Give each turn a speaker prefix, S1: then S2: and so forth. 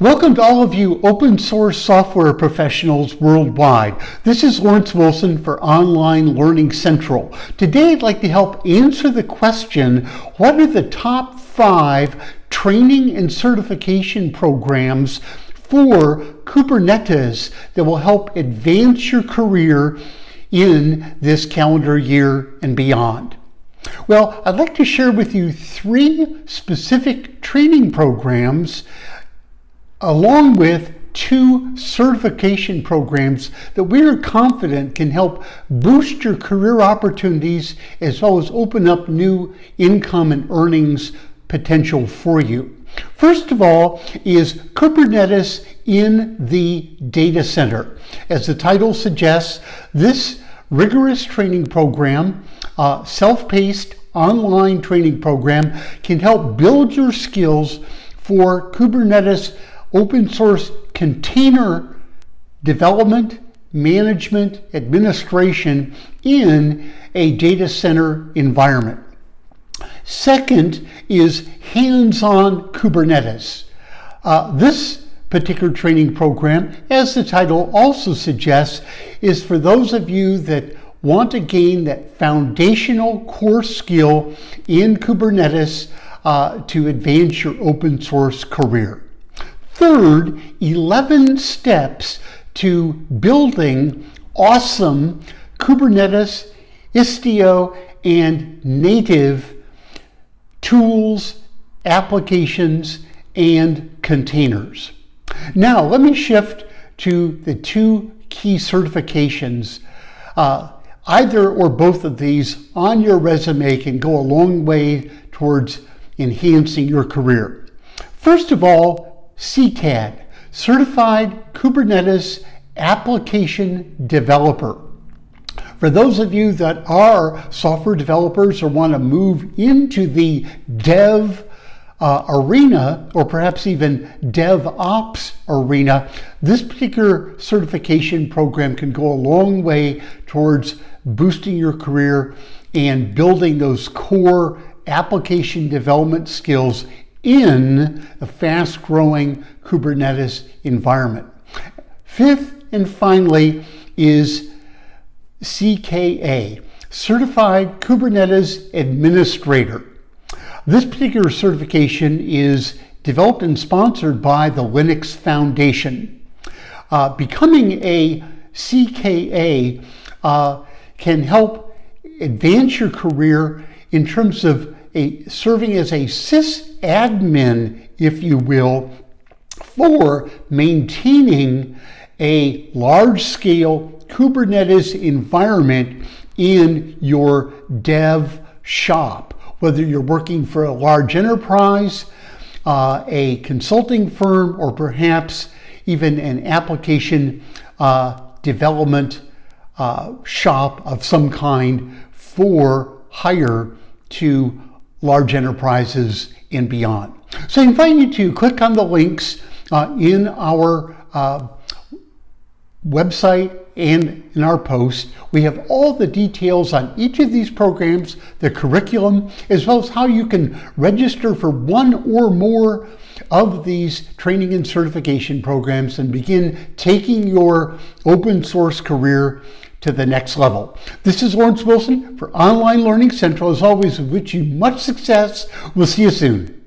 S1: Welcome to all of you open source software professionals worldwide. This is Lawrence Wilson for Online Learning Central. Today I'd like to help answer the question, what are the top 5 training and certification programs for Kubernetes that will help advance your career in this calendar year and beyond? Well, I'd like to share with you 3 specific training programs along with 2 certification programs that we are confident can help boost your career opportunities as well as open up new income and earnings potential for you. First of all is Kubernetes in the data center. As the title suggests, this rigorous training program, self-paced online training program, can help build your skills for Kubernetes open source container development, management, administration in a data center environment. Second is hands-on Kubernetes. This particular training program, as the title also suggests, is for those of you that want to gain that foundational core skill in Kubernetes to advance your open source career. Third, 11 steps to building awesome Kubernetes, Istio, and native tools, applications, and containers. Now, let me shift to the 2 key certifications. Either or both of these on your resume can go a long way towards enhancing your career. First of all, CTAD, Certified Kubernetes Application Developer. For those of you that are software developers or want to move into the dev arena, or perhaps even DevOps arena, this particular certification program can go a long way towards boosting your career and building those core application development skills in a fast-growing Kubernetes environment. Fifth and finally is CKA, Certified Kubernetes Administrator. This particular certification is developed and sponsored by the Linux Foundation. Becoming a CKA can help advance your career in terms of serving as a sysadmin, if you will, for maintaining a large-scale Kubernetes environment in your dev shop. Whether you're working for a large enterprise, a consulting firm, or perhaps even an application development shop of some kind for hire to large enterprises and beyond. So I invite you to click on the links in our website and in our post. We have all the details on each of these programs, the curriculum, as well as how you can register for one or more of these training and certification programs and begin taking your open source career to the next level. This is Lawrence Wilson for Online Learning Central. As always, we wish you much success. We'll see you soon.